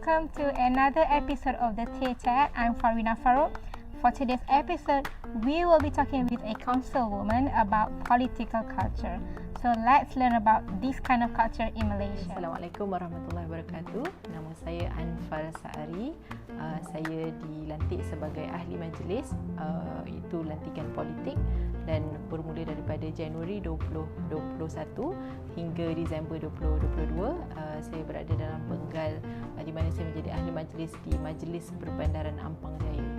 welcome to another episode of the Tea Chat. I'm Farina Farouk. For today's episode, we will be talking with a councilwoman about political culture. So let's learn about this kind of culture in Malaysia. Assalamualaikum warahmatullahi wabarakatuh. Nama saya Anfal Saari. Saya dilantik sebagai ahli majlis, itu lantikan politik, dan bermula daripada Januari 2021 hingga Disember 2022 saya berada dalam penggal di mana saya menjadi ahli majlis di Majlis Perbandaran Ampang Jaya.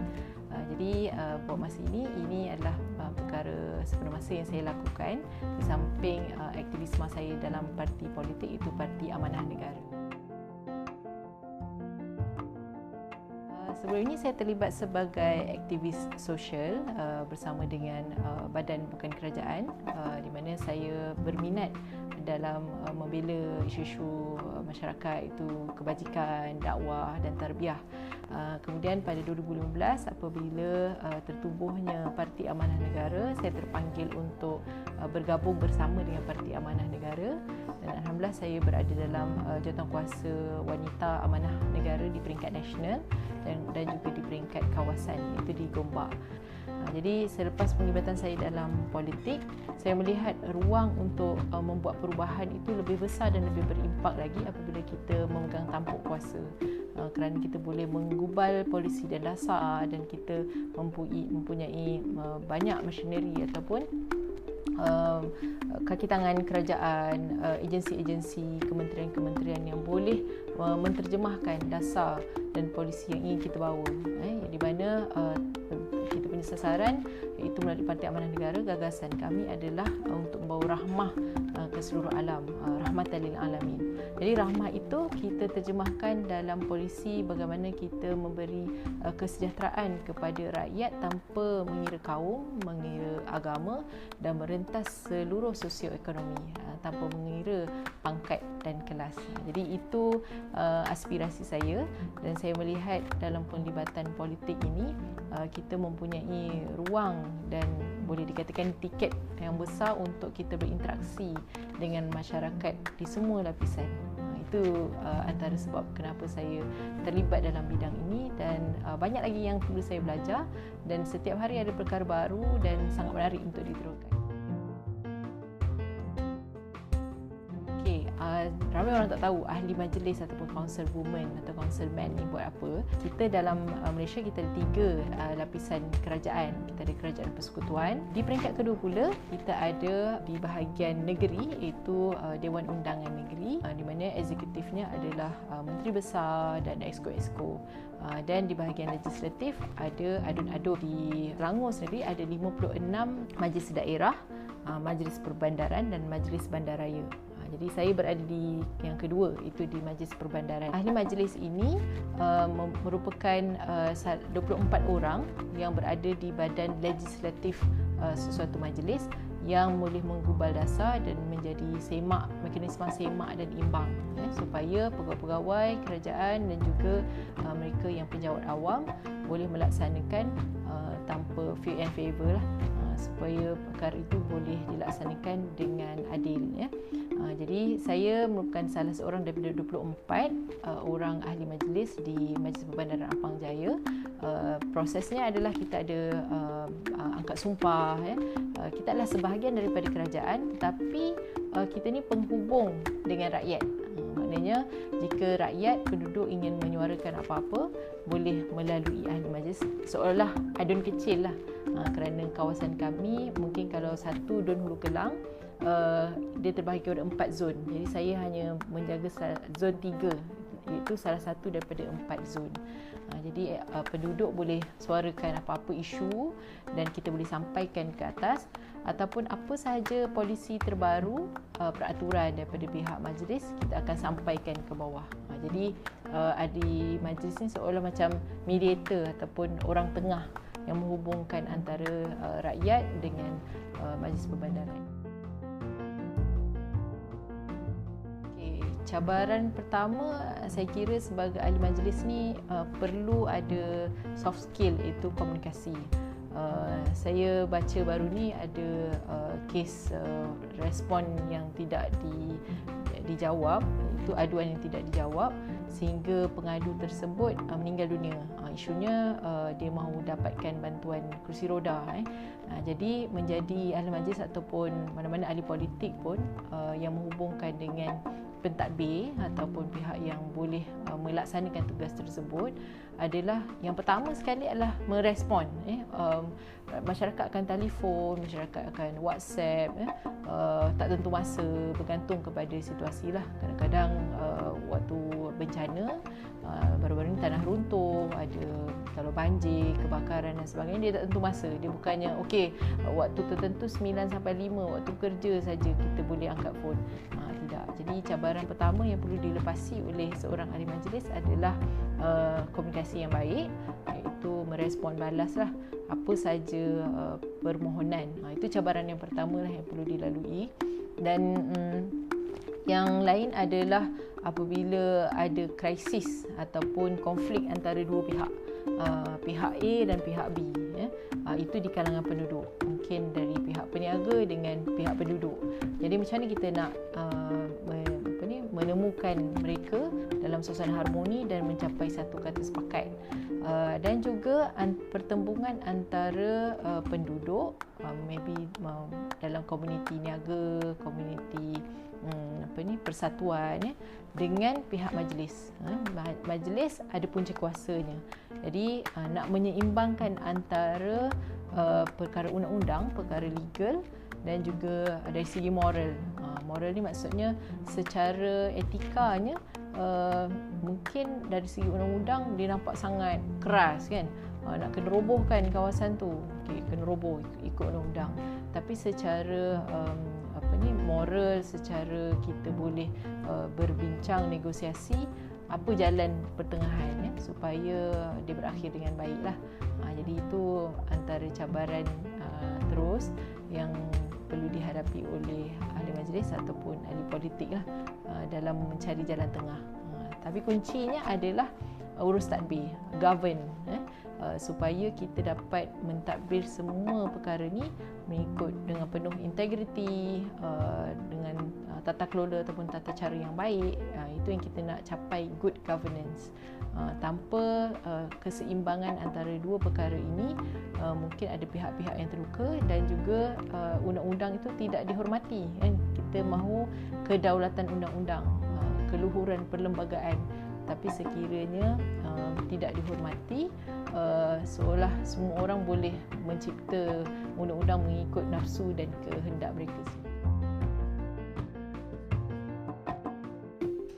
Jadi buat masa ini adalah perkara sepenuh masa yang saya lakukan di samping aktivisme saya dalam parti politik, itu Parti Amanah Negara. Sebelum ini saya terlibat sebagai aktivis sosial bersama dengan badan bukan kerajaan, di mana saya berminat dalam membela isu-isu masyarakat, itu kebajikan, dakwah dan tarbiyah. Kemudian pada 2015 apabila tertubuhnya Parti Amanah Negara, saya terpanggil untuk bergabung bersama dengan Parti Amanah Negara, dan alhamdulillah saya berada dalam jawatankuasa wanita amanah negara di peringkat nasional dan juga di peringkat kawasan, iaitu di Gombak. Jadi selepas penglibatan saya dalam politik, saya melihat ruang untuk membuat perubahan itu lebih besar dan lebih berimpak lagi apabila kita memegang tampuk kuasa, kerana kita boleh menggubal polisi dan dasar, dan kita mempunyai banyak machinery ataupun kaki tangan kerajaan, agensi-agensi, kementerian-kementerian yang boleh menterjemahkan dasar dan polisi yang ingin kita bawa, di mana kita punya sasaran iaitu melalui Parti Amanah Negara. Gagasan kami adalah untuk membawa rahmah ke seluruh alam, rahmatan lil alamin. Jadi rahmah itu kita terjemahkan dalam polisi, bagaimana kita memberi kesejahteraan kepada rakyat tanpa mengira kaum, mengira agama, dan merentas seluruh sosioekonomi tanpa mengira pangkat dan kelas. Jadi itu aspirasi saya, dan saya melihat dalam penglibatan politik ini kita mempunyai ruang dan boleh dikatakan tiket yang besar untuk kita berinteraksi dengan masyarakat di semua lapisan. Itu antara sebab kenapa saya terlibat dalam bidang ini, dan banyak lagi yang perlu saya belajar, dan setiap hari ada perkara baru dan sangat menarik untuk diteruskan. Ramai orang tak tahu ahli majlis ataupun councilwoman atau councilman ni buat apa. Kita dalam Malaysia kita ada 3 lapisan kerajaan. Kita ada kerajaan persekutuan. Di peringkat kedua pula kita ada di bahagian negeri, iaitu Dewan Undangan Negeri, di mana eksekutifnya adalah Menteri Besar dan Exco. Dan di bahagian legislatif ada adun-adun. Di Selangor sendiri ada 56 majlis daerah, majlis perbandaran dan majlis bandaraya. Jadi saya berada di yang kedua, itu di Majlis Perbandaran. Ahli majlis ini merupakan 24 orang yang berada di badan legislatif sesuatu majlis yang boleh menggubal dasar dan menjadi mekanisme semak dan imbang, supaya pegawai-pegawai kerajaan dan juga mereka yang penjawat awam boleh melaksanakan tanpa fear and favour lah, supaya perkara itu boleh dilaksanakan dengan adil. Jadi saya merupakan salah seorang daripada 24 orang ahli majlis di Majlis Perbandaran Ampang Jaya. Prosesnya adalah kita ada angkat sumpah. Kita adalah sebahagian daripada kerajaan, tetapi kita ni penghubung dengan rakyat. Maknanya jika rakyat, penduduk ingin menyuarakan apa-apa, boleh melalui ahli majlis, seolah-olah adun kecil lah. Kerana kawasan kami mungkin kalau satu Dun Hulu Kelang, dia terbahagi kepada 4 zon. Jadi saya hanya menjaga zon 3, iaitu salah satu daripada 4 zon. Jadi penduduk boleh suarakan apa-apa isu dan kita boleh sampaikan ke atas, ataupun apa sahaja polisi terbaru, peraturan daripada pihak majlis, kita akan sampaikan ke bawah. Jadi ahli majlis ni seolah macam mediator ataupun orang tengah yang menghubungkan antara rakyat dengan Majlis Perbandaran. Cabaran pertama saya kira sebagai ahli majlis ni perlu ada soft skill, iaitu komunikasi. Saya baca baru ni ada kes respon yang tidak dijawab, itu aduan yang tidak dijawab sehingga pengadu tersebut meninggal dunia. Isunya dia mahu dapatkan bantuan kerusi roda. Jadi menjadi ahli majlis ataupun mana-mana ahli politik pun yang menghubungkan dengan pentadbir ataupun pihak yang boleh melaksanakan tugas tersebut adalah yang pertama sekali adalah merespon. Masyarakat akan telefon, masyarakat akan WhatsApp, tak tentu masa, bergantung kepada situasi lah. Kadang-kadang waktu bencana, baru-baru ni tanah runtuh, ada kalau banjir, kebakaran dan sebagainya, dia tak tentu masa. Dia bukannya okey, waktu tertentu 9 sampai 5 waktu kerja saja kita boleh angkat phone. Tidak. Jadi cabaran pertama yang perlu dilepasi oleh seorang ahli majlis adalah komunikasi yang baik, iaitu merespon balaslah apa saja permohonan. Itu cabaran yang pertama lah yang perlu dilalui. Dan yang lain adalah apabila ada krisis ataupun konflik antara dua pihak, pihak A dan pihak B, itu di kalangan penduduk, mungkin dari pihak peniaga dengan pihak penduduk. Jadi macam mana kita nak menemukan mereka dalam suasana harmoni dan mencapai satu kata sepakat. Dan juga pertembungan antara penduduk, maybe dalam komuniti niaga, komuniti persatuan, dengan pihak majlis. Majlis ada punca kuasanya. Jadi nak menyeimbangkan antara perkara undang-undang, perkara legal dan juga dari segi moral. Moral ni maksudnya secara etikanya mungkin dari segi undang-undang dia nampak sangat keras kan, nak kena robohkan kawasan tu, kena roboh ikut undang-undang. Tapi secara moral, secara kita boleh berbincang, negosiasi apa jalan pertengahan supaya dia berakhir dengan baiklah. Jadi itu antara cabaran terus yang perlu dihadapi oleh ahli majlis ataupun ahli politik lah dalam mencari jalan tengah. Tapi kuncinya adalah urus tadbir, govern, supaya kita dapat mentadbir semua perkara ni mengikut dengan penuh integriti, dengan tata kelola ataupun tata cara yang baik. Itu yang kita nak capai, good governance. Tanpa keseimbangan antara dua perkara ini, mungkin ada pihak-pihak yang terluka dan juga undang-undang itu tidak dihormati kan. Kita mahu kedaulatan undang-undang, keluhuran perlembagaan, tapi sekiranya tidak dihormati, seolah semua orang boleh mencipta undang-undang mengikut nafsu dan kehendak mereka sendiri.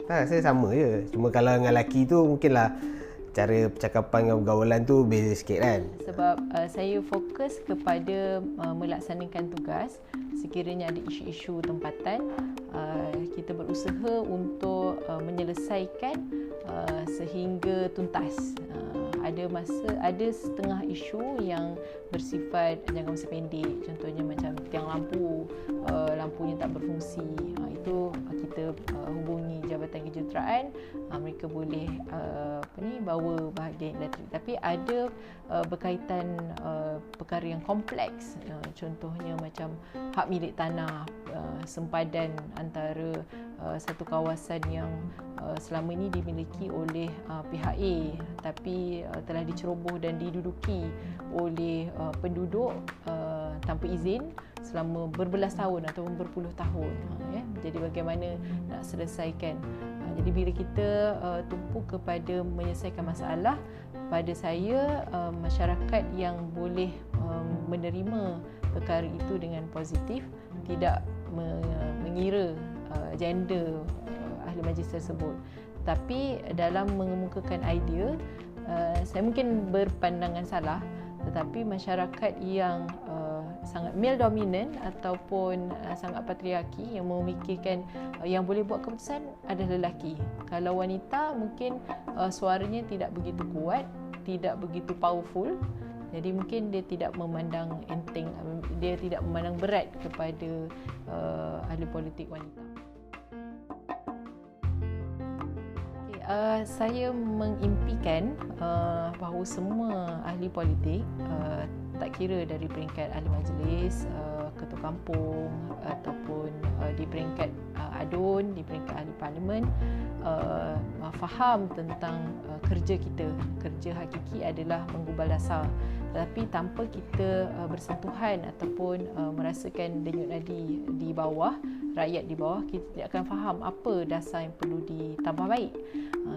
Saya sama je. Cuma kalau dengan lelaki tu mungkinlah cara percakapan dengan pergaulan tu beza sikit kan. Sebab saya fokus kepada melaksanakan tugas. Sekiranya ada isu-isu tempatan, kita berusaha untuk menyelesaikan sehingga tuntas. Ada setengah isu yang bersifat jangka masa pendek, contohnya macam tiang lampu, lampunya tak berfungsi. Itu kita hubungi Jabatan Kejuruteraan, mereka boleh bawa bahagian elektrik. Tapi ada berkaitan perkara yang kompleks, contohnya macam hak milik tanah, sempadan antara satu kawasan yang selama ini dimiliki oleh pihak A tapi telah diceroboh dan diduduki oleh penduduk tanpa izin selama berbelas tahun ataupun berpuluh tahun. Jadi bagaimana nak selesaikan? Jadi bila kita tumpu kepada menyelesaikan masalah, pada saya masyarakat yang boleh menerima perkara itu dengan positif, tidak mengira gender ahli majlis tersebut. Tapi dalam mengemukakan idea, saya mungkin berpandangan salah, tetapi masyarakat yang sangat male dominant ataupun sangat patriarki, yang memikirkan yang boleh buat keputusan adalah lelaki. Kalau wanita mungkin suaranya tidak begitu kuat, tidak begitu powerful. Jadi mungkin dia tidak memandang enteng, dia tidak memandang berat kepada ahli politik wanita. Saya mengimpikan bahawa semua ahli politik, tak kira dari peringkat ahli majlis, ketua kampung ataupun di peringkat ADUN, di peringkat ahli parlimen, faham tentang kerja kita. Kerja hakiki adalah menggubal dasar. Tetapi tanpa kita bersentuhan ataupun merasakan denyut nadi di bawah, rakyat di bawah, kita tidak akan faham apa dasar yang perlu ditambah baik.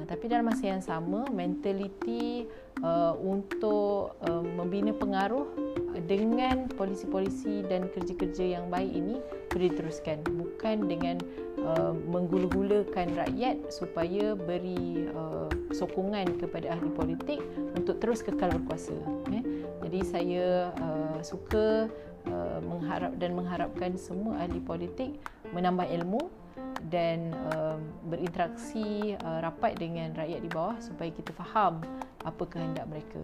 Tapi dalam masa yang sama, mentaliti untuk membina pengaruh dengan polisi-polisi dan kerja-kerja yang baik ini perlu diteruskan, bukan dengan menggula-gulakan rakyat supaya beri sokongan kepada ahli politik untuk terus kekal berkuasa. Jadi saya suka mengharapkan semua ahli politik menambah ilmu dan berinteraksi rapat dengan rakyat di bawah supaya kita faham apa kehendak mereka.